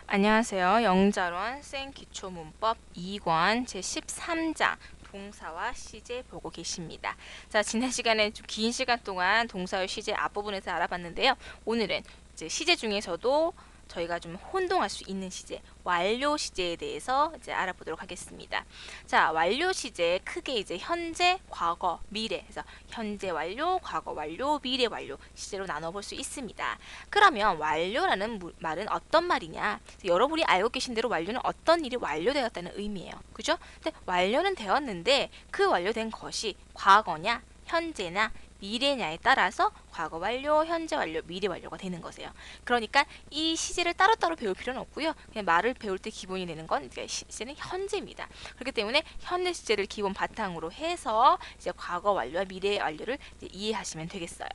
안녕하세요. 영자로한 생 기초문법 2권 제13장 동사와 시제 보고 계십니다. 자, 지난 시간에 좀 긴 시간 동안 동사와 시제 앞부분에서 알아봤는데요. 오늘은 이제 시제 중에서도 저희가 좀 혼동할 수 있는 시제, 완료 시제에 대해서 이제 알아보도록 하겠습니다. 자, 완료 시제 크게 이제 현재, 과거, 미래, 그래서 현재 완료, 과거 완료, 미래 완료 시제로 나눠볼 수 있습니다. 그러면 완료라는 말은 어떤 말이냐? 여러분이 알고 계신 대로 완료는 어떤 일이 완료되었다는 의미예요. 그죠? 근데 완료는 되었는데 그 완료된 것이 과거냐, 현재냐, 미래냐에 따라서 과거 완료, 현재 완료, 미래 완료가 되는 거세요. 그러니까 이 시제를 따로따로 배울 필요는 없고요. 그냥 말을 배울 때 기본이 되는 건 이제 시제는 현재입니다. 그렇기 때문에 현재 시제를 기본 바탕으로 해서 이제 과거 완료와 미래 완료를 이제 이해하시면 되겠어요.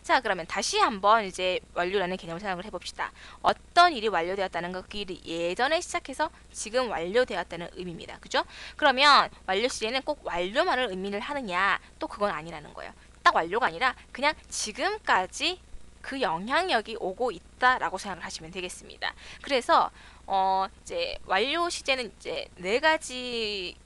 자, 그러면 다시 한번 이제 완료라는 개념을 생각을 해봅시다. 어떤 일이 완료되었다는 것이 예전에 시작해서 지금 완료되었다는 의미입니다. 그죠? 그러면 완료 시제는 꼭 완료만을 의미를 하느냐? 또 그건 아니라는 거예요. 딱 완료가 아니라 그냥 지금까지 그 영향력이 오고 있다라고 생각을 하시면 되겠습니다. 그래서 이제 완료 시제는 이제 네 가지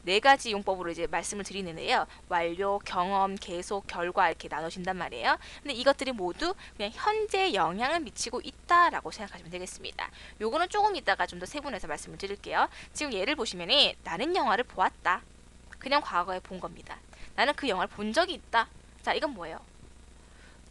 네 가지 용법으로 이제 말씀을 드리는데요. 완료, 경험, 계속, 결과 이렇게 나눠진단 말이에요. 근데 이것들이 모두 그냥 현재에 영향을 미치고 있다라고 생각하시면 되겠습니다. 요거는 조금 이따가 좀 더 세분해서 말씀을 드릴게요. 지금 예를 보시면은 나는 영화를 보았다. 그냥 과거에 본 겁니다. 나는 그 영화를 본 적이 있다. 자, 이건 뭐예요?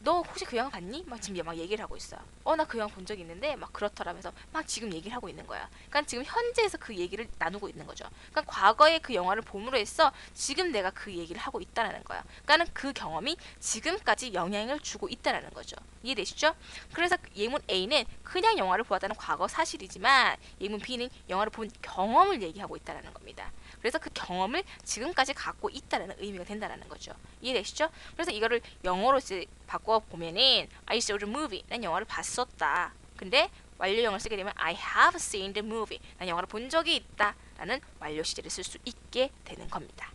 너 혹시 그 영화 봤니? 막 지금 막 얘기를 하고 있어. 나 그 영화 본 적 있는데 막 그렇더라면서 막 지금 얘기를 하고 있는 거야. 그러니까 지금 현재에서 그 얘기를 나누고 있는 거죠. 그러니까 과거에 그 영화를 봄으로 해서 지금 내가 그 얘기를 하고 있다라는 거야. 그러니까 그 경험이 지금까지 영향을 주고 있다라는 거죠. 이해되시죠? 그래서 예문 A는 그냥 영화를 보았다는 과거 사실이지만 예문 B는 영화를 본 경험을 얘기하고 있다라는 겁니다. 그래서 그 경험을 지금까지 갖고 있다라는 의미가 된다라는 거죠. 이해되시죠? 그래서 이거를 영어로 이제 바꿔 보면은 I saw the movie. 난 영화를 봤었다. 근데 완료형을 쓰게 되면 I have seen the movie. 난 영화를 본 적이 있다. 라는 완료 시제를 쓸 수 있게 되는 겁니다.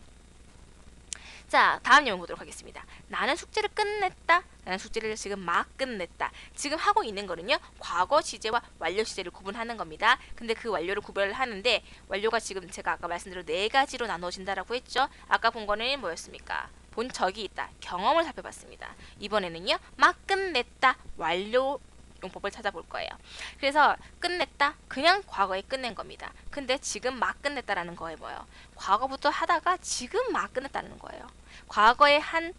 자, 다음 내용 보도록 하겠습니다. 나는 숙제를 끝냈다. 나는 숙제를 지금 막 끝냈다. 지금 하고 있는 거는요. 과거 시제와 완료 시제를 구분하는 겁니다. 근데 그 완료를 구별을 하는데 완료가 지금 제가 아까 말씀드린 네 가지로 나눠진다라고 했죠. 아까 본 거는 뭐였습니까? 본 적이 있다. 경험을 살펴봤습니다. 이번에는요. 막 끝냈다. 완료 용법을 찾아볼 거예요. 그래서 끝냈다. 그냥 과거에 끝낸 겁니다. 근데 지금 막 끝냈다라는 거에 뭐예요? 과거부터 하다가 지금 막 끝냈다는 거예요. 과거에 한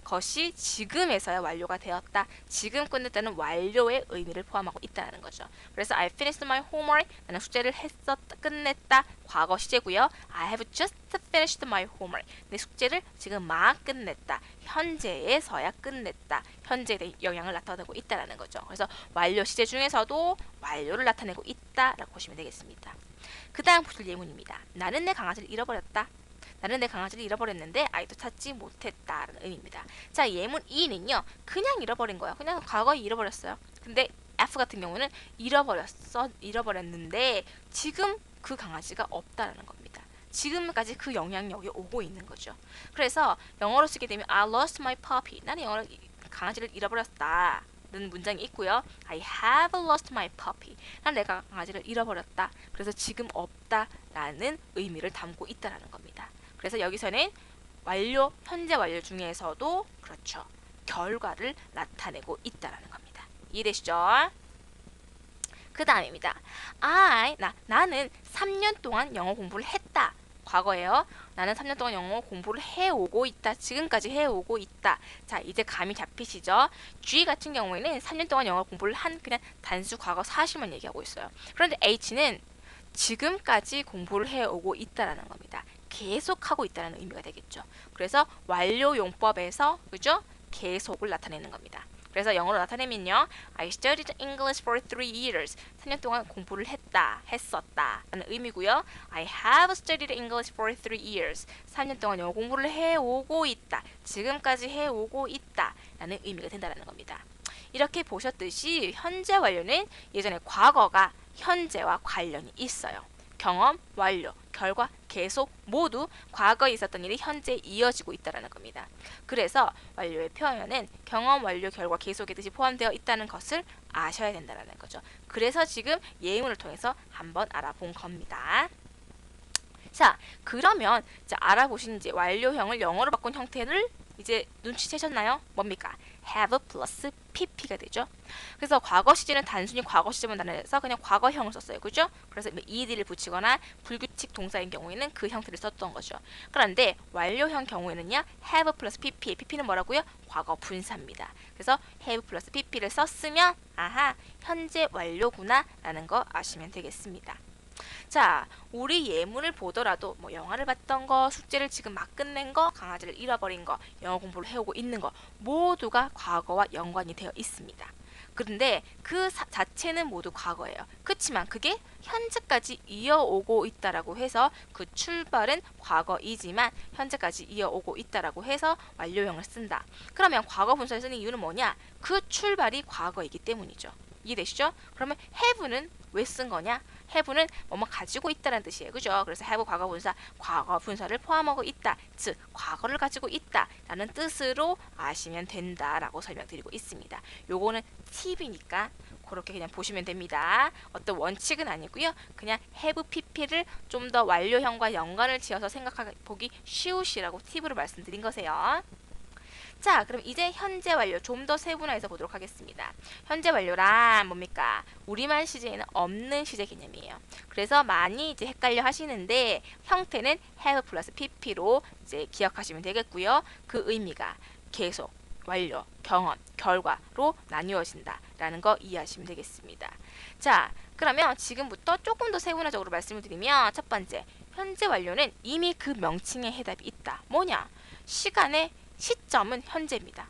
것이 지금에서야 완료가 되었다. 지금 끝냈다는 완료의 의미를 포함하고 있다는 거죠. 그래서 I finished my homework. 나는 숙제를 했었다, 끝냈다. 과거 시제고요. I have just finished my homework. 내 숙제를 지금 막 끝냈다. 현재에서야 끝냈다. 현재에 대한 영향을 나타내고 있다는 거죠. 그래서 완료 시제 중에서도 완료를 나타내고 있다라고 보시면 되겠습니다. 그 다음 보실 예문입니다. 나는 내 강아지를 잃어버렸다. 나는 내 강아지를 잃어버렸는데 아이도 찾지 못했다라는 의미입니다. 자, 예문 2는요. 그냥 잃어버린 거야. 그냥 과거에 잃어버렸어요. 근데 F 같은 경우는 잃어버렸는데 지금 그 강아지가 없다라는 겁니다. 지금까지 그 영향력이 오고 있는 거죠. 그래서 영어로 쓰게 되면 I lost my puppy. 나는 강아지를 잃어버렸다. 는 문장이 있고요. I have lost my puppy. 난 내가 강아지를 잃어버렸다. 그래서 지금 없다라는 의미를 담고 있다라는 겁니다. 그래서 여기서는 완료, 현재 완료 중에서도 그렇죠. 결과를 나타내고 있다라는 겁니다. 이해되시죠? 그 다음입니다. 나는 3년 동안 영어 공부를 했다. 과거예요. 나는 3년 동안 영어 공부를 해오고 있다. 지금까지 해오고 있다. 자, 이제 감이 잡히시죠? G 같은 경우에는 3년 동안 영어 공부를 한 그냥 단수 과거 사실만 얘기하고 있어요. 그런데 H는 지금까지 공부를 해오고 있다라는 겁니다. 계속하고 있다는 의미가 되겠죠. 그래서 완료 용법에서 그죠? 계속을 나타내는 겁니다. 그래서 영어로 나타내면요. I studied English for 3 years. 3년 동안 공부를 했었다 라는 의미고요. I have studied English for 3 years. 3년 동안 영어 공부를 해오고 있다. 지금까지 해오고 있다 라는 의미가 된다는 겁니다. 이렇게 보셨듯이 현재 완료는 예전에 과거가 현재와 관련이 있어요. 경험, 완료, 결과, 계속 모두 과거에 있었던 일이 현재에 이어지고 있다는 겁니다. 그래서 완료의 표현은 경험, 완료, 결과, 계속의 뜻이 포함되어 있다는 것을 아셔야 된다는 거죠. 그래서 지금 예문을 통해서 한번 알아본 겁니다. 자, 그러면 이제 알아보신 이제 완료형을 영어로 바꾼 형태를 이제 눈치채셨나요? 뭡니까? have 플러스 pp가 되죠. 그래서 과거 시제는 단순히 과거 시제만 나눠서 그냥 과거형을 썼어요. 그죠? 그래서 ed를 붙이거나 불규칙 동사인 경우에는 그 형태를 썼던 거죠. 그런데 완료형 경우에는요. have 플러스 pp, pp는 뭐라고요? 과거 분사입니다. 그래서 have 플러스 pp를 썼으면 아하, 현재 완료구나 라는 거 아시면 되겠습니다. 자, 우리 예문을 보더라도 뭐 영화를 봤던 거, 숙제를 지금 막 끝낸 거, 강아지를 잃어버린 거, 영어 공부를 해오고 있는 거 모두가 과거와 연관이 되어 있습니다. 그런데 그 자체는 모두 과거예요. 그렇지만 그게 현재까지 이어오고 있다라고 해서 그 출발은 과거이지만 현재까지 이어오고 있다라고 해서 완료형을 쓴다. 그러면 과거 분사를 쓰는 이유는 뭐냐? 그 출발이 과거이기 때문이죠. 이해되시죠? 그러면 have는 왜 쓴 거냐? have는 뭐뭐 가지고 있다는 뜻이에요. 그죠? 그래서 have 과거 분사, 과거 분사를 포함하고 있다. 즉, 과거를 가지고 있다. 라는 뜻으로 아시면 된다라고 설명드리고 있습니다. 요거는 팁이니까 그렇게 그냥 보시면 됩니다. 어떤 원칙은 아니고요. 그냥 have pp를 좀 더 완료형과 연관을 지어서 생각해보기 쉬우시라고 팁으로 말씀드린 거세요. 자, 그럼 이제 현재 완료 좀 더 세분화해서 보도록 하겠습니다. 현재 완료란 뭡니까? 우리말 시제에는 없는 시제 개념이에요. 그래서 많이 이제 헷갈려 하시는데 형태는 have 플러스 pp로 이제 기억하시면 되겠고요. 그 의미가 계속, 완료, 경험, 결과로 나뉘어진다라는 거 이해하시면 되겠습니다. 자, 그러면 지금부터 조금 더 세분화적으로 말씀을 드리면 첫 번째, 현재 완료는 이미 그 명칭에 해답이 있다. 뭐냐? 시간의 시점은 현재입니다.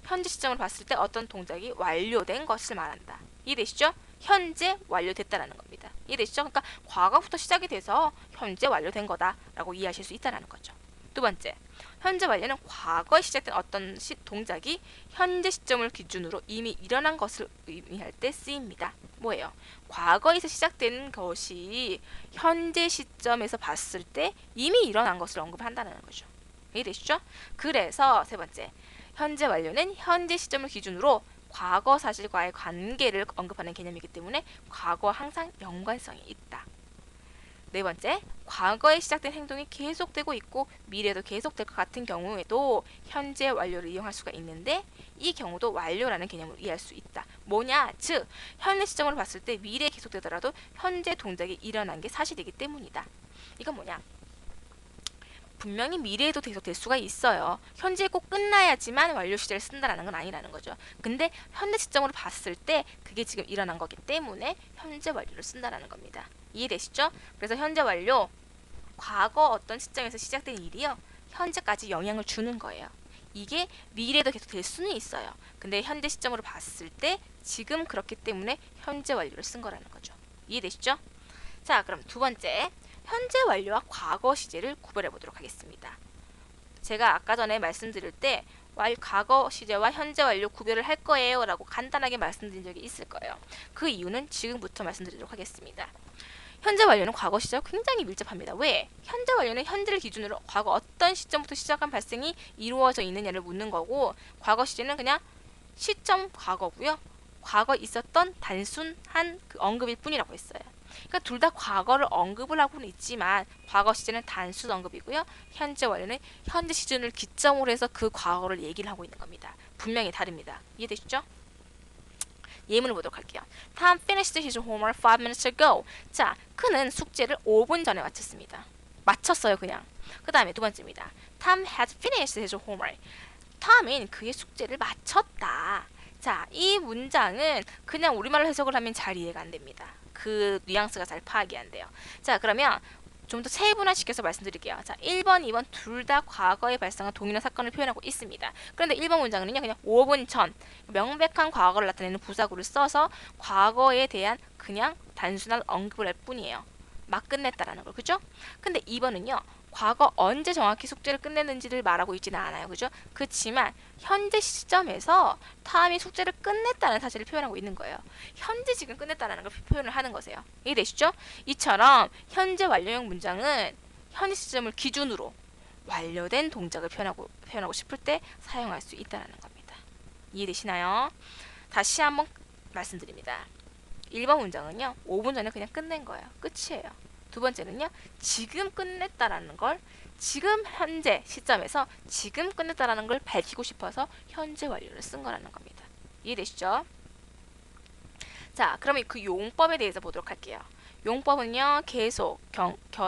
현재 시점을 봤을 때 어떤 동작이 완료된 것을 말한다. 이해되시죠? 현재 완료됐다라는 겁니다. 이해되시죠? 그러니까 과거부터 시작이 돼서 현재 완료된 거다라고 이해하실 수 있다라는 거죠. 두 번째, 현재 완료는 과거에 시작된 어떤 동작이 현재 시점을 기준으로 이미 일어난 것을 의미할 때 쓰입니다. 뭐예요? 과거에서 시작된 것이 현재 시점에서 봤을 때 이미 일어난 것을 언급한다는 거죠. 이해되시죠? 그래서 세 번째, 현재 완료는 현재 시점을 기준으로 과거 사실과의 관계를 언급하는 개념이기 때문에 과거와 항상 연관성이 있다. 네 번째, 과거에 시작된 행동이 계속되고 있고 미래도 계속될 것 같은 경우에도 현재 완료를 이용할 수가 있는데 이 경우도 완료라는 개념으로 이해할 수 있다. 뭐냐? 즉, 현재 시점으로 봤을 때 미래에 계속되더라도 현재 동작이 일어난 게 사실이기 때문이다. 이건 뭐냐? 분명히 미래에도 계속될 수가 있어요. 현재에 꼭 끝나야지만 완료 시제를 쓴다라는 건 아니라는 거죠. 근데 현재 시점으로 봤을 때 그게 지금 일어난 거기 때문에 현재 완료를 쓴다라는 겁니다. 이해되시죠? 그래서 현재 완료, 과거 어떤 시점에서 시작된 일이요. 현재까지 영향을 주는 거예요. 이게 미래에도 계속 될 수는 있어요. 근데 현재 시점으로 봤을 때 지금 그렇기 때문에 현재 완료를 쓴 거라는 거죠. 이해되시죠? 자, 그럼 두 번째, 현재 완료와 과거 시제를 구별해 보도록 하겠습니다. 제가 아까 전에 말씀드릴 때 과거 시제와 현재 완료 구별을 할 거예요 라고 간단하게 말씀드린 적이 있을 거예요. 그 이유는 지금부터 말씀드리도록 하겠습니다. 현재 완료는 과거 시제와 굉장히 밀접합니다. 왜? 현재 완료는 현재를 기준으로 과거 어떤 시점부터 시작한 발생이 이루어져 있느냐를 묻는 거고, 과거 시제는 그냥 시점 과거고요. 과거 있었던 단순한 그 언급일 뿐이라고 했어요. 그러니까 둘 다 과거를 언급을 하고는 있지만 과거 시제는 단순 언급이고요. 현재 완료는 현재 시즌을 기점으로 해서 그 과거를 얘기를 하고 있는 겁니다. 분명히 다릅니다. 이해되시죠? 예문을 보도록 할게요. Tom finished his homework 5 minutes ago. 자, 그는 숙제를 5분 전에 마쳤습니다. 마쳤어요, 그냥. 그 다음에 두 번째입니다. Tom has finished his homework. 톰은 그의 숙제를 마쳤다. 자, 이 문장은 그냥 우리말로 해석을 하면 잘 이해가 안 됩니다. 그 뉘앙스가 잘 파악이 안 돼요. 자, 그러면 좀 더 세분화시켜서 말씀드릴게요. 자, 1번, 2번 둘 다 과거에 발생한 동일한 사건을 표현하고 있습니다. 그런데 1번 문장은요, 그냥 5분 전 명백한 과거를 나타내는 부사구를 써서 과거에 대한 그냥 단순한 언급을 할 뿐이에요. 막 끝냈다라는 걸, 그죠? 근데 2번은요, 과거 언제 정확히 숙제를 끝냈는지를 말하고 있지는 않아요. 그죠? 그렇지만 현재 시점에서 탐이 숙제를 끝냈다는 사실을 표현하고 있는 거예요. 현재 지금 끝냈다는 걸 표현을 하는 거세요. 이해되시죠? 이처럼 현재 완료형 문장은 현재 시점을 기준으로 완료된 동작을 표현하고 싶을 때 사용할 수 있다는 겁니다. 이해되시나요? 다시 한번 말씀드립니다. 1번 문장은요. 5분 전에 그냥 끝낸 거예요. 끝이에요. 두 번째는요. 지금 끝냈다라는 걸 지금 현재 시점에서 지금 끝냈다라는 걸 밝히고 싶어서 현재 완료를 쓴 거라는 겁니다. 이해되시죠? 자, 그러면 그 용법에 대해서 보도록 할게요. 용법은요. 계속,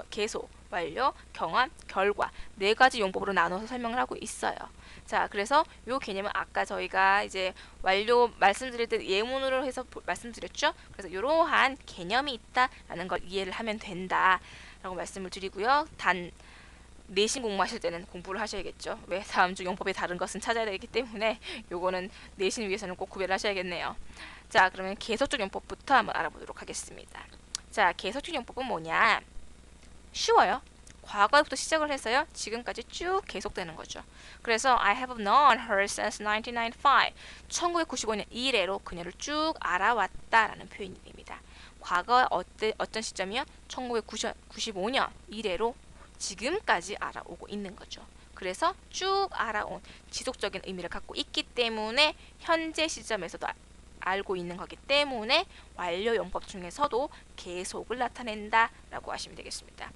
계속, 완료, 경험, 결과 네 가지 용법으로 나눠서 설명을 하고 있어요. 자, 그래서 요 개념은 아까 저희가 이제 완료 말씀드릴 때 예문으로 해서 말씀드렸죠. 그래서 이러한 개념이 있다라는 걸 이해를 하면 된다라고 말씀을 드리고요. 단 내신 공부하실 때는 공부를 하셔야겠죠. 왜? 다음 주 용법이 다른 것은 찾아야 되기 때문에 요거는 내신 위해서는 꼭 구별을 하셔야겠네요. 자, 그러면 계속적 용법부터 한번 알아보도록 하겠습니다. 자, 계속적 용법은 뭐냐? 쉬워요. 과거부터 시작을 해서요. 지금까지 쭉 계속되는 거죠. 그래서 I have known her since 1995. 1995년 이래로 그녀를 쭉 알아왔다라는 표현이 됩니다. 과거 어떤 시점이요? 1995년 이래로 지금까지 알아오고 있는 거죠. 그래서 쭉 알아온 지속적인 의미를 갖고 있기 때문에 현재 시점에서도 알고 있는 거기 때문에 완료 용법 중에서도 계속을 나타낸다라고 하시면 되겠습니다.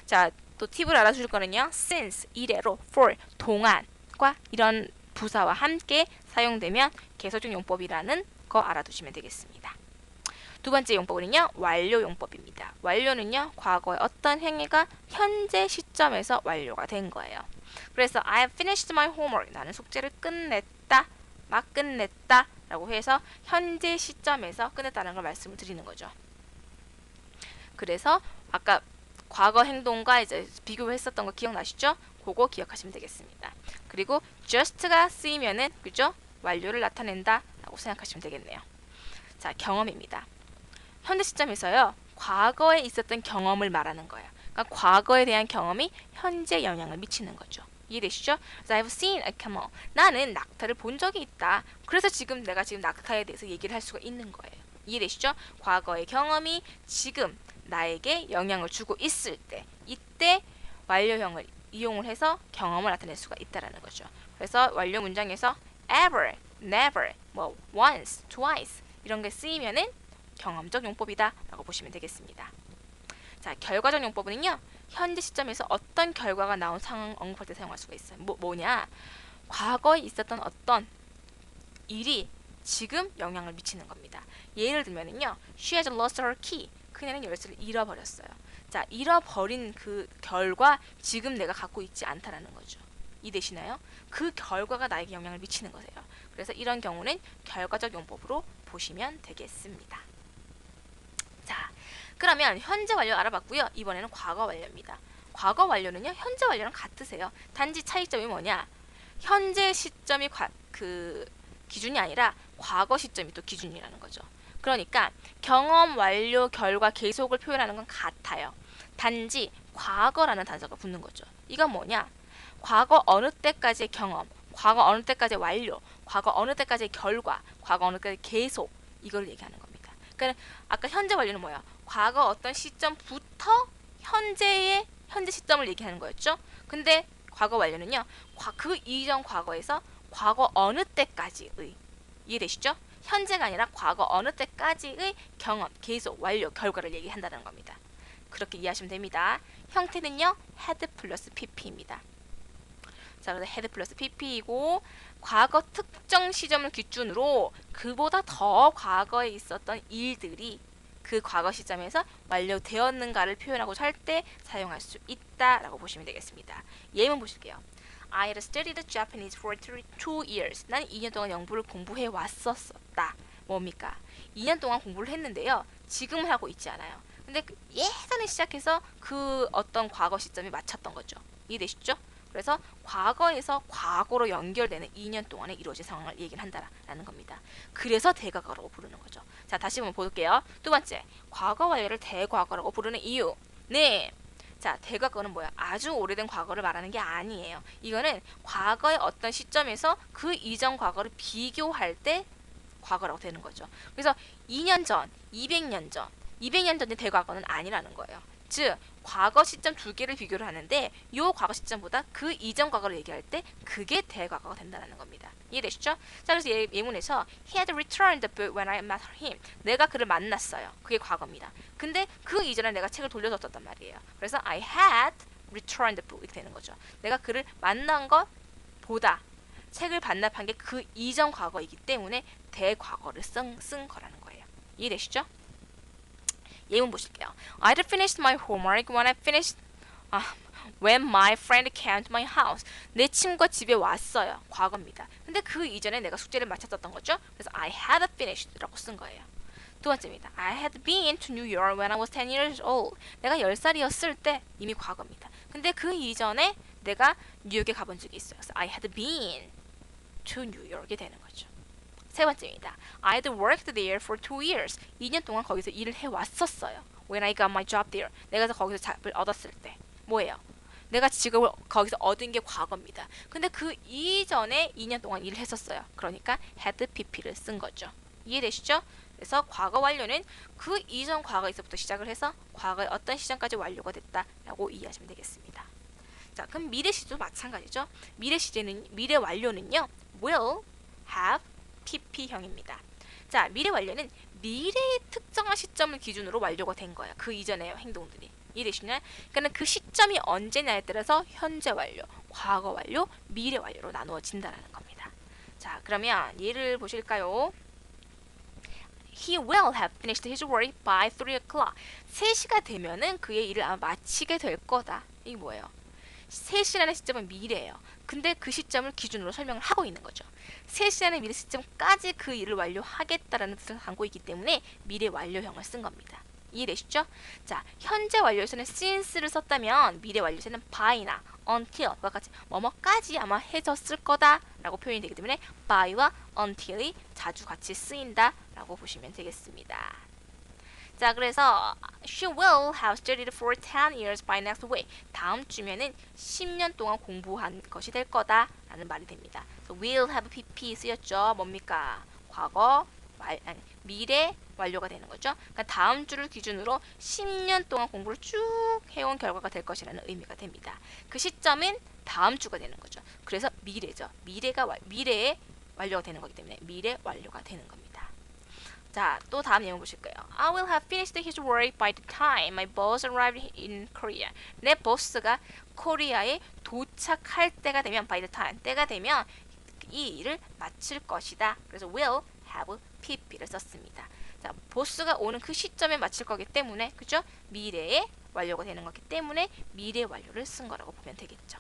자, 또 팁을 알아주실 거는요. since, 이래로, for, 동안과 이런 부사와 함께 사용되면 계속적 용법이라는 거 알아두시면 되겠습니다. 두 번째 용법은요. 완료 용법입니다. 완료는요. 과거의 어떤 행위가 현재 시점에서 완료가 된 거예요. 그래서 I have finished my homework. 나는 숙제를 끝냈다. 막 끝냈다. 라고 해서 현재 시점에서 끝냈다는 걸 말씀을 드리는 거죠. 그래서 아까 과거 행동과 이제 비교했었던 거 기억나시죠? 그거 기억하시면 되겠습니다. 그리고 just가 쓰이면은 그죠? 완료를 나타낸다 라고 생각하시면 되겠네요. 자, 경험입니다. 현재 시점에서요. 과거에 있었던 경험을 말하는 거예요. 그러니까 과거에 대한 경험이 현재 영향을 미치는 거죠. 이해되시죠? So I've seen a camel. 나는 낙타를 본 적이 있다. 그래서 지금 내가 지금 낙타에 대해서 얘기를 할 수가 있는 거예요. 이해되시죠? 과거의 경험이 지금 나에게 영향을 주고 있을 때 이때 완료형을 이용을 해서 경험을 나타낼 수가 있다라는 거죠. 그래서 완료 문장에서 ever, never, 뭐 once, twice 이런 게 쓰이면은 경험적 용법이다 라고 보시면 되겠습니다. 자, 결과적 용법은요. 현재 시점에서 어떤 결과가 나온 상황 언급할 때 사용할 수가 있어요. 뭐냐? 과거에 있었던 어떤 일이 지금 영향을 미치는 겁니다. 예를 들면은요. She has lost her key. 그녀는 열쇠를 잃어버렸어요. 자, 잃어버린 그 결과 지금 내가 갖고 있지 않다라는 거죠. 이해되시나요? 그 결과가 나에게 영향을 미치는 거세요. 그래서 이런 경우는 결과적 용법으로 보시면 되겠습니다. 자, 그러면 현재 완료 알아봤고요. 이번에는 과거 완료입니다. 과거 완료는요. 현재 완료랑 같으세요. 단지 차이점이 뭐냐? 현재 시점이 기준이 아니라 과거 시점이 또 기준이라는 거죠. 그러니까 경험, 완료, 결과, 계속을 표현하는 건 같아요. 단지 과거라는 단서가 붙는 거죠. 이건 뭐냐? 과거 어느 때까지의 경험, 과거 어느 때까지의 완료, 과거 어느 때까지의 결과, 과거 어느 때까지의 계속 이걸 얘기하는 겁니다. 그러니까 아까 현재 완료는 뭐야? 과거 어떤 시점부터 현재 시점을 얘기하는 거였죠. 근데 과거 완료는요. 그 이전 과거에서 과거 어느 때까지의 이해되시죠? 현재가 아니라 과거 어느 때까지의 경험, 계속, 완료, 결과를 얘기한다는 겁니다. 그렇게 이해하시면 됩니다. 형태는요. had 플러스 pp입니다. 자, 그래서 had 플러스 pp이고 과거 특정 시점을 기준으로 그보다 더 과거에 있었던 일들이 그 과거 시점에서 완료되었는가를 표현하고자 할 때 사용할 수 있다라고 보시면 되겠습니다. 예문 보실게요. I had studied Japanese for 2 years. 난 2년 동안 영어를 공부해 왔었다. 뭡니까? 2년 동안 공부를 했는데요. 지금은 하고 있지 않아요. 근데 예전에 시작해서 그 어떤 과거 시점이 맞췄던 거죠. 이해되시죠? 그래서 과거에서 과거로 연결되는 2년 동안에 이루어진 상황을 얘기를 한다라는 겁니다. 그래서 대과거라고 부르는 거죠. 자, 다시 한번 볼게요. 두 번째, 과거 완료를 대과거라고 부르는 이유. 네, 자, 대과거는 뭐야? 아주 오래된 과거를 말하는 게 아니에요. 이거는 과거의 어떤 시점에서 그 이전 과거를 비교할 때 과거라고 되는 거죠. 그래서 2년 전, 200년 전, 200년 전의 대과거는 아니라는 거예요. 즉, 과거 시점 두 개를 비교를 하는데 이 과거 시점보다 그 이전 과거를 얘기할 때 그게 대과거가 된다는 겁니다. 이해되시죠? 자, 그래서 예문에서 He had returned the book when I met him. 내가 그를 만났어요. 그게 과거입니다. 근데 그 이전에 내가 책을 돌려줬단 말이에요. 그래서 I had returned the book 이렇게 되는 거죠. 내가 그를 만난 것보다 책을 반납한 게 그 이전 과거이기 때문에 대과거를 쓴 거라는 거예요. 이해되시죠? 예문 보실게요. I'd finished my homework when my friend came to my house. 내 친구가 집에 왔어요. 과거입니다. 근데 그 이전에 내가 숙제를 마쳤었던 거죠. 그래서 I had finished라고 쓴 거예요. 두 번째입니다. I had been to New York when I was 10 years old. 내가 10살이었을 때 이미 과거입니다. 근데 그 이전에 내가 뉴욕에 가본 적이 있어요. 그래서 I had been to New York이 되는 거죠. 세 번째입니다. I had worked there for 2 years. 2년 동안 거기서 일을 해왔었어요. When I got my job there. 내가 거기서 잡을 얻었을 때. 뭐예요? 내가 직업을 거기서 얻은 게 과거입니다. 근데 그 이전에 2년 동안 일을 했었어요. 그러니까 had pp를 쓴 거죠. 이해되시죠? 그래서 과거 완료는 그 이전 과거에서부터 시작을 해서 과거의 어떤 시점까지 완료가 됐다라고 이해하시면 되겠습니다. 자, 그럼 미래 시제도 마찬가지죠. 미래 완료는요. will, have, pp형입니다. 자, 미래 완료는 미래의 특정한 시점을 기준으로 완료가 된 거예요. 그 이전의 행동들이. 이해되시나요? 그러니까 그 시점이 언제냐에 따라서 현재 완료, 과거 완료, 미래 완료로 나누어진다는 겁니다. 자, 그러면 예를 보실까요? He will have finished his work by 3 o'clock. 3시가 되면은 그의 일을 아마 마치게 될 거다. 이게 뭐예요? 3시라는 시점은 미래예요. 근데 그 시점을 기준으로 설명을 하고 있는 거죠. 3시라는 미래 시점까지 그 일을 완료하겠다라는 뜻을 담고 있기 때문에 미래 완료형을 쓴 겁니다. 이해되시죠? 자, 현재 완료에서는 since를 썼다면 미래 완료에서는 by나 until과 같이 뭐뭐까지 아마 해졌을 거다라고 표현이 되기 때문에 by와 until이 자주 같이 쓰인다라고 보시면 되겠습니다. 자, 그래서 she will have studied for 10 years by next week. 다음 주면은 10년 동안 공부한 것이 될 거다라는 말이 됩니다. So will have pp 쓰였죠. 뭡니까? 과거, 미래 완료가 되는 거죠. 그러니까 다음 주를 기준으로 10년 동안 공부를 쭉 해온 결과가 될 것이라는 의미가 됩니다. 그 시점은 다음 주가 되는 거죠. 그래서 미래죠. 미래의 완료가 되는 거기 때문에 미래 완료가 되는 겁니다. 자, 또 다음 예문 보실 거예요. I will have finished his work by the time my boss arrived in Korea. 내 보스가 코리아에 도착할 때가 되면 by the time, 때가 되면 이 일을 마칠 것이다. 그래서 will have pp를 썼습니다. 자, 보스가 오는 그 시점에 마칠 거기 때문에, 그죠? 미래에 완료가 되는 거기 때문에 미래 완료를 쓴 거라고 보면 되겠죠.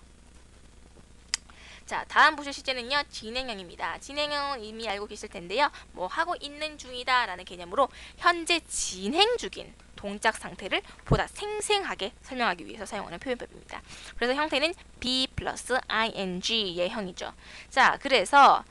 자, 다음 보실 시제는요. 진행형입니다. 진행형은 이미 알고 계실 텐데요. 뭐 하고 있는 중이다 라는 개념으로 현재 진행 중인 동작 상태를 보다 생생하게 설명하기 위해서 사용하는 표현법입니다. 그래서 형태는 be 플러스 ing의 형이죠. 자, 그래서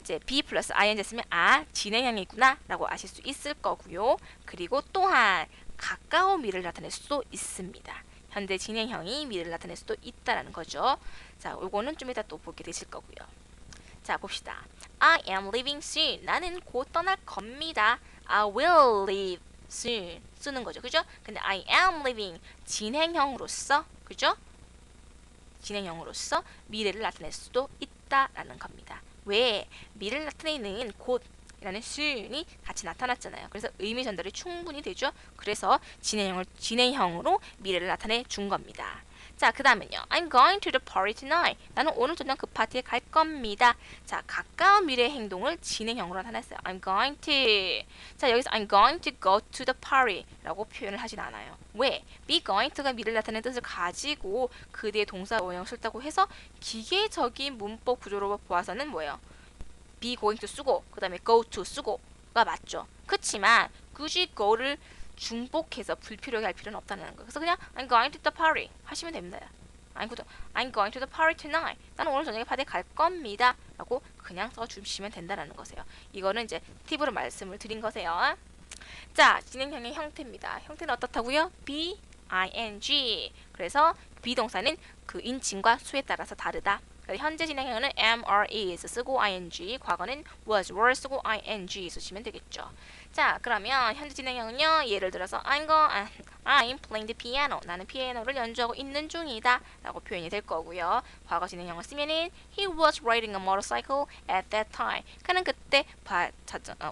이제 be 플러스 ing 쓰면 진행형이구나 라고 아실 수 있을 거고요. 그리고 또한 가까운 미래를 나타낼 수도 있습니다. 현재 진행형이 미래를 나타낼 수도 있다라는 거죠. 자, 요거는 좀 이따 또 보게 되실 거고요. 자, 봅시다. I am leaving soon. 나는 곧 떠날 겁니다. I will leave soon. 쓰는 거죠. 그죠? 근데 I am leaving 진행형으로서, 그죠? 진행형으로서 미래를 나타낼 수도 있다라는 겁니다. 왜? 미래를 나타내는 곧 이라는 soon이 같이 나타났잖아요. 그래서 의미 전달이 충분히 되죠. 그래서 진행형으로 미래를 나타내 준 겁니다. 자, 그 다음은요. I'm going to the party tonight. 나는 오늘 저녁 그 파티에 갈 겁니다. 자, 가까운 미래의 행동을 진행형으로 나타냈어요. I'm going to. 자, 여기서 I'm going to go to the party 라고 표현을 하진 않아요. 왜? be going to가 미래를 나타내는 뜻을 가지고 그 뒤에 동사 원형을 썼다고 해서 기계적인 문법 구조로 보아서는 뭐예요? be going to 쓰고 그 다음에 go to 쓰고가 맞죠. 그렇지만 굳이 go를 중복해서 불필요하게 할 필요는 없다는 거예요. 그래서 그냥 I'm going to the party 하시면 됩니다. I'm going to the party tonight. 나는 오늘 저녁에 파티에 갈 겁니다. 라고 그냥 써주시면 된다는 거세요. 이거는 이제 팁으로 말씀을 드린 거세요. 자, 진행형의 형태입니다. 형태는 어떻다고요? be ing. 그래서 비동사는 그 인칭과 수에 따라서 다르다. 현재 진행형은 am, are, is 쓰고 ing, 과거는 was, were 쓰고 ing 쓰시면 되겠죠. 자, 그러면 현재 진행형은요. 예를 들어서 I'm playing the piano. 나는 피아노를 연주하고 있는 중이다 라고 표현이 될 거고요. 과거 진행형을 쓰면은 He was riding a motorcycle at that time. 그는 그때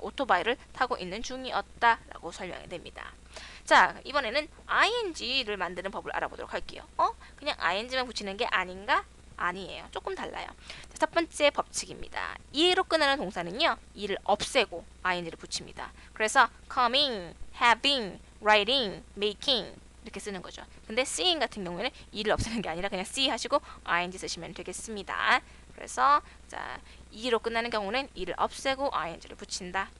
오토바이를 타고 있는 중이었다 라고 설명이 됩니다. 자, 이번에는 ing를 만드는 법을 알아보도록 할게요. 그냥 ing만 붙이는 게 아닌가? 아니에요. 조금 달라요. 자, 첫 번째 법칙입니다. 이로 끝나는 동사는요. 이를 없애고 ing를 붙입니다. 그래서 coming, having, writing, making 이렇게 쓰는 거죠. 근데 seeing 같은 경우에는 이를 없애는 게 아니라 그냥 see 하시고 ing 쓰시면 되겠습니다. 그래서 자, 이로 끝나는 경우는 이를 없애고 ing를 붙인다.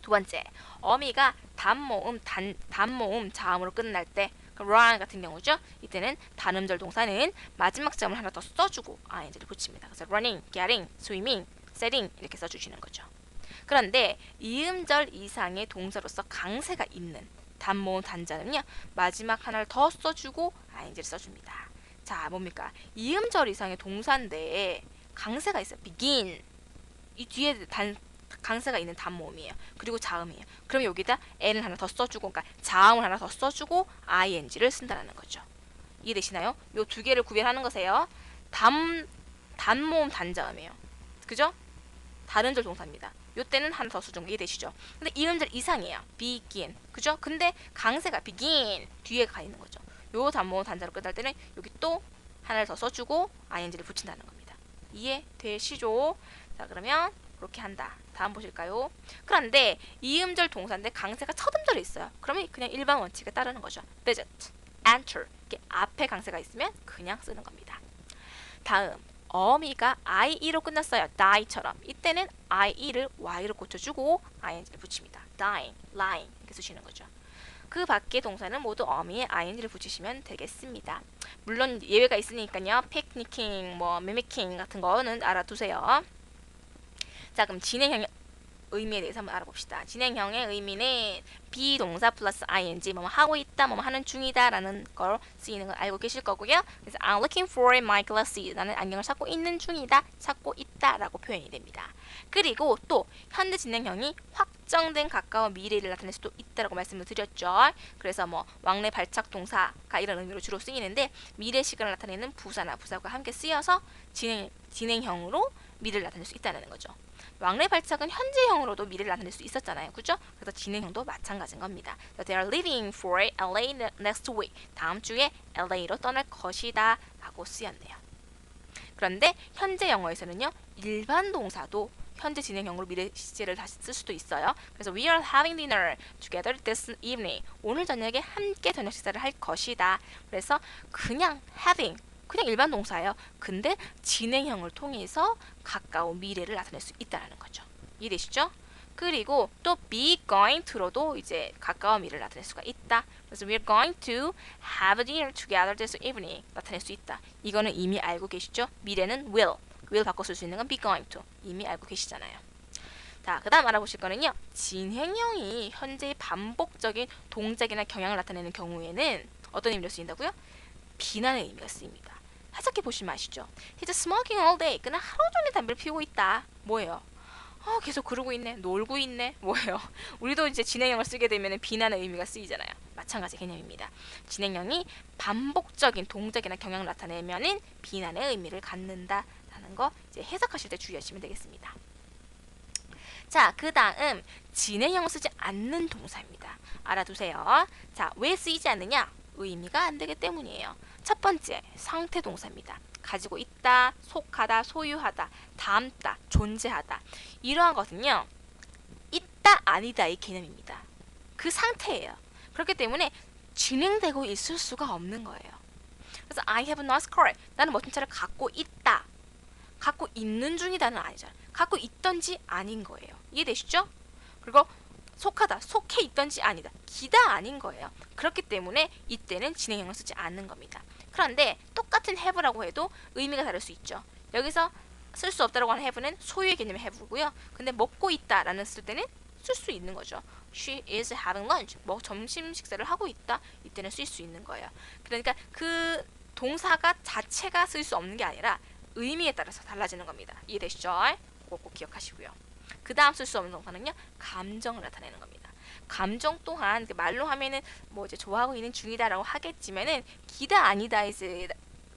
두 번째, 어미가 단모음 자음으로 끝날 때 run 같은 경우죠. 이때는 단음절 동사는 마지막 자음을 하나 더 써주고 ing를 붙입니다. 그래서 running, getting, swimming, setting 이렇게 써주시는 거죠. 그런데 이음절 이상의 동사로서 강세가 있는 단모음 단자는요. 마지막 하나를 더 써주고 ing를 써줍니다. 자, 뭡니까? 이음절 이상의 동사인데 강세가 있어요. begin. 이 뒤에 강세가 있는 단모음이에요. 그리고 자음이에요. 그럼 여기다 n을 하나 더 써주고, 그러니까 자음을 하나 더 써주고 ing를 쓴다는 거죠. 이해되시나요? 요 두 개를 구별하는 거세요. 단모음 단자음이에요. 그죠? 다른절 동사입니다. 요 때는 하나 더 써준 거 이해되시죠? 근데 이음절 이상이에요. begin. 그죠? 근데 강세가 begin 뒤에 가 있는 거죠. 요 단모음 단자로 끝날 때는 여기 또 하나를 더 써주고 ing를 붙인다는 겁니다. 이해되시죠? 자, 그러면 그렇게 한다. 다음 보실까요? 그런데 이음절 동사인데 강세가 첫 음절에 있어요. 그러면 그냥 일반 원칙에 따르는 거죠. visit, enter 이렇게 앞에 강세가 있으면 그냥 쓰는 겁니다. 다음, 어미가 IE로 끝났어요. die처럼. 이때는 IE를 Y로 고쳐주고 ing를 붙입니다. dying, lying 이렇게 쓰시는 거죠. 그 밖의 동사는 모두 어미에 ing를 붙이시면 되겠습니다. 물론 예외가 있으니까요. picnicking, mimicking 같은 거는 알아두세요. 자, 그럼 진행형의 의미에 대해서 한번 알아봅시다. 진행형의 의미는 비동사 플러스 ing, 뭐 하고 있다, 뭐 하는 중이다 라는 걸 쓰이는 걸 알고 계실 거고요. 그래서 I'm looking for my glasses. 나는 안경을 찾고 있는 중이다, 찾고 있다 라고 표현이 됩니다. 그리고 또 현재 진행형이 확정된 가까운 미래를 나타낼 수도 있다라고 말씀을 드렸죠. 그래서 뭐 왕래 발착 동사가 이런 의미로 주로 쓰이는데 미래 시간을 나타내는 부사나 부사가 함께 쓰여서 진행형으로 미래를 나타낼 수 있다는 거죠. 왕래 발착은 현재형으로도 미래를 나타낼 수 있었잖아요. 그죠? 그래서 진행형도 마찬가지인 겁니다. They are leaving for LA next week. 다음 주에 LA로 떠날 것이다 라고 쓰였네요. 그런데 현재 영어에서는요. 일반 동사도 현재 진행형으로 미래 시제를 다시 쓸 수도 있어요. 그래서 we are having dinner together this evening. 오늘 저녁에 함께 저녁 식사를 할 것이다. 그래서 그냥 having 그냥 일반 동사예요. 근데 진행형을 통해서 가까운 미래를 나타낼 수 있다는 거죠. 이해되시죠? 그리고 또 be going to로도 이제 가까운 미래를 나타낼 수가 있다. 그래서 we're going to have dinner together this evening 나타낼 수 있다. 이거는 이미 알고 계시죠? 미래는 will 바꿔 쓸 수 있는 건 be going to 이미 알고 계시잖아요. 자, 그 다음 알아보실 거는요. 진행형이 현재의 반복적인 동작이나 경향을 나타내는 경우에는 어떤 의미로 쓰인다고요? 비난의 의미가 쓰입니다. 해석해 보시면 아시죠? He's smoking all day. 그는 하루 종일 담배를 피우고 있다. 뭐예요? 계속 그러고 있네. 놀고 있네. 뭐예요? 우리도 이제 진행형을 쓰게 되면 비난의 의미가 쓰이잖아요. 마찬가지 개념입니다. 진행형이 반복적인 동작이나 경향을 나타내면은 비난의 의미를 갖는다라는 거 이제 해석하실 때 주의하시면 되겠습니다. 자, 그 다음 진행형을 쓰지 않는 동사입니다. 알아두세요. 자, 왜 쓰이지 않느냐? 의미가 안 되기 때문이에요. 첫 번째, 상태 동사입니다. 가지고 있다, 속하다, 소유하다, 닮다, 존재하다. 이러한 것은요. 있다, 아니다의 개념입니다. 그 상태예요. 그렇기 때문에 진행되고 있을 수가 없는 거예요. 그래서 I have a nice car. 나는 멋진 차를 갖고 있다. 갖고 있는 중이다는 아니잖아요. 갖고 있던지 아닌 거예요. 이해되시죠? 그리고 속하다, 속해 있던지 아니다. 기다 아닌 거예요. 그렇기 때문에 이때는 진행형을 쓰지 않는 겁니다. 그런데 똑같은 have라고 해도 의미가 다를 수 있죠. 여기서 쓸 수 없다라고 하는 have는 소유의 개념의 have고요. 근데 먹고 있다라는 쓸 때는 쓸 수 있는 거죠. She is having lunch. 뭐 점심 식사를 하고 있다. 이때는 쓸 수 있는 거예요. 그러니까 그 동사가 자체가 쓸 수 없는 게 아니라 의미에 따라서 달라지는 겁니다. 이해되시죠? 그거 꼭 기억하시고요. 그 다음 쓸 수 없는 동사는요, 감정을 나타내는 겁니다. 감정 또한 말로 하면은 뭐 이제 좋아하고 있는 중이다라고 하겠지만은 기다 아니다의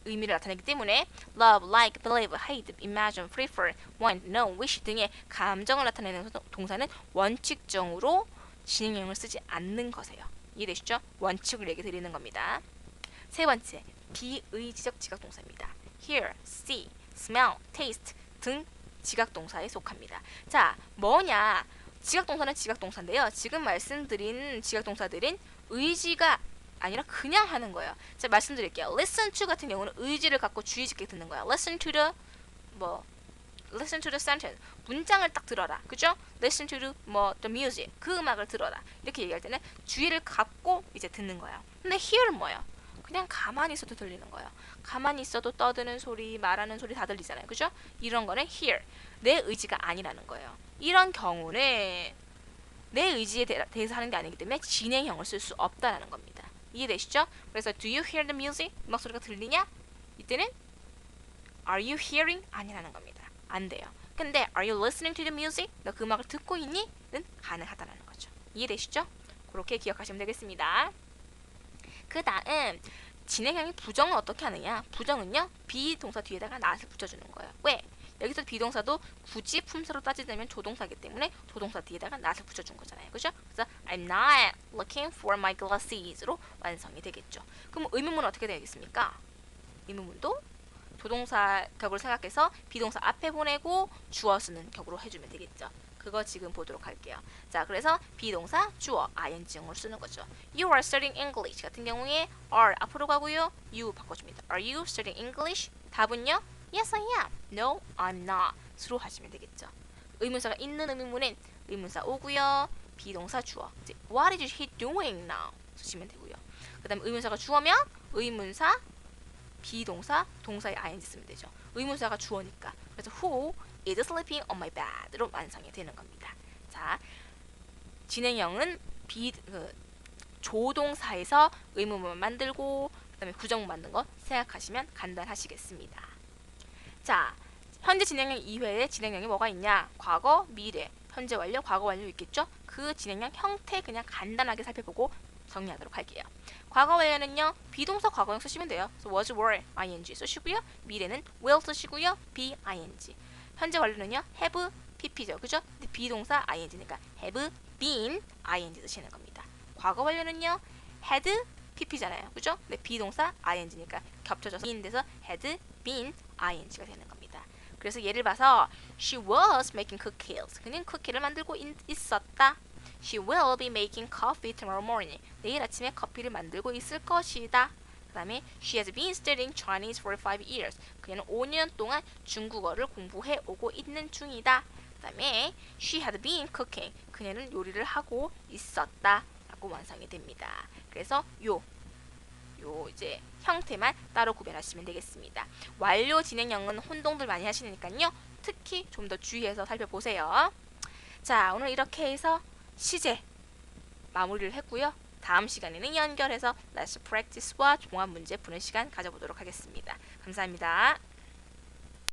의미를 나타내기 때문에 love, like, believe, hate, imagine, prefer, want, know, wish 등의 감정을 나타내는 동사는 원칙적으로 진행형을 쓰지 않는 것이에요. 이해되시죠? 원칙을 얘기 드리는 겁니다. 세 번째, 비의지적 지각동사입니다. hear, see, smell, taste 등 지각동사에 속합니다. 자, 뭐냐? 지각동사는 지각동사인데요. 지금 말씀드린 지각동사들은 의지가 아니라 그냥 하는 거예요. 자, 말씀드릴게요. listen to 같은 경우는 의지를 갖고 주의 깊게 듣는 거야. listen to the sentence. 문장을 딱 들어라. 그죠? listen to the music. 그 음악을 들어라. 이렇게 얘기할 때는 주의를 갖고 이제 듣는 거야. 근데 hear는 뭐예요? 그냥 가만히 있어도 들리는 거예요. 가만히 있어도 떠드는 소리, 말하는 소리 다 들리잖아요. 그죠? 이런 거는 hear. 내 의지가 아니라는 거예요. 이런 경우는 내 의지에 대해서 하는 게 아니기 때문에 진행형을 쓸 수 없다는 겁니다. 이해되시죠? 그래서 do you hear the music? 음악 소리가 들리냐? 이때는 are you hearing? 아니라는 겁니다. 안 돼요. 근데 are you listening to the music? 너 그 음악을 듣고 있니? 는 가능하다는 거죠. 이해되시죠? 그렇게 기억하시면 되겠습니다. 그 다음 진행형이 부정은 어떻게 하느냐? 부정은요, 비동사 뒤에다가 not을 붙여주는 거예요. 왜? 여기서 비동사도 굳이 품사로 따지자면 조동사이기 때문에 조동사 뒤에다가 not을 붙여준 거잖아요. 그죠? 그래서 I'm not looking for my glasses로 완성이 되겠죠. 그럼 의문문은 어떻게 되겠습니까? 의문문도 조동사 격을 생각해서 비동사 앞에 보내고 주어 쓰는 격으로 해주면 되겠죠. 그거 지금 보도록 할게요. 자, 그래서 비동사 주어 ing형으로 쓰는 거죠. You are studying English 같은 경우에 are 앞으로 가고요. you 바꿔줍니다. Are you studying English? 답은요? Yes, I am. No, I'm not. 수로 하시면 되겠죠. 의문사가 있는 의문문은 의문사 오고요. 비동사 주어. 이제 What is he doing now? 쓰시면 되고요. 그 다음에 의문사가 주어면 의문사 비동사 동사의 ing 쓰면 되죠. 의문사가 주어니까. 그래서 who is sleeping on my bed로 완성이 되는 겁니다. 자, 진행형은 조동사에서 의문문 만들고 그다음에 부정문 만든 거 생각하시면 간단하시겠습니다. 자, 현재 진행형 이외에 진행형이 뭐가 있냐? 과거, 미래, 현재 완료, 과거 완료 있겠죠? 그 진행형 형태 그냥 간단하게 살펴보고 정리하도록 할게요. 과거 완료는요, 비동사 과거형 쓰시면 돼요. 그래서 was, were, ing 쓰시고요. 미래는 will 쓰시고요. be, ing. 현재 완료는요, have, pp죠. 그죠? 근데 비동사 ing니까 have been, ing 쓰시는 겁니다. 과거 완료는요, had, pp잖아요. 그죠? 근데 비동사 ing니까 겹쳐져서 been 돼서 had been, ing가 되는 겁니다. 그래서 예를 봐서 she was making cookies. 그는 쿠키를 만들고 있었다. She will be making coffee tomorrow morning. 내일 아침에 커피를 만들고 있을 것이다. 그 다음에 she has been studying Chinese for 5 years. 그녀는 5년 동안 중국어를 공부해 오고 있는 중이다. 그 다음에 she had been cooking. 그녀는 요리를 하고 있었다. 라고 완성이 됩니다. 그래서 요 이제 형태만 따로 구별하시면 되겠습니다. 완료 진행형은 혼동들 많이 하시니까요. 특히 좀 더 주의해서 살펴보세요. 자, 오늘 이렇게 해서 시제 마무리를 했고요. 다음 시간에는 연결해서 Let's Practice와 종합 문제 푸는 시간 가져보도록 하겠습니다. 감사합니다.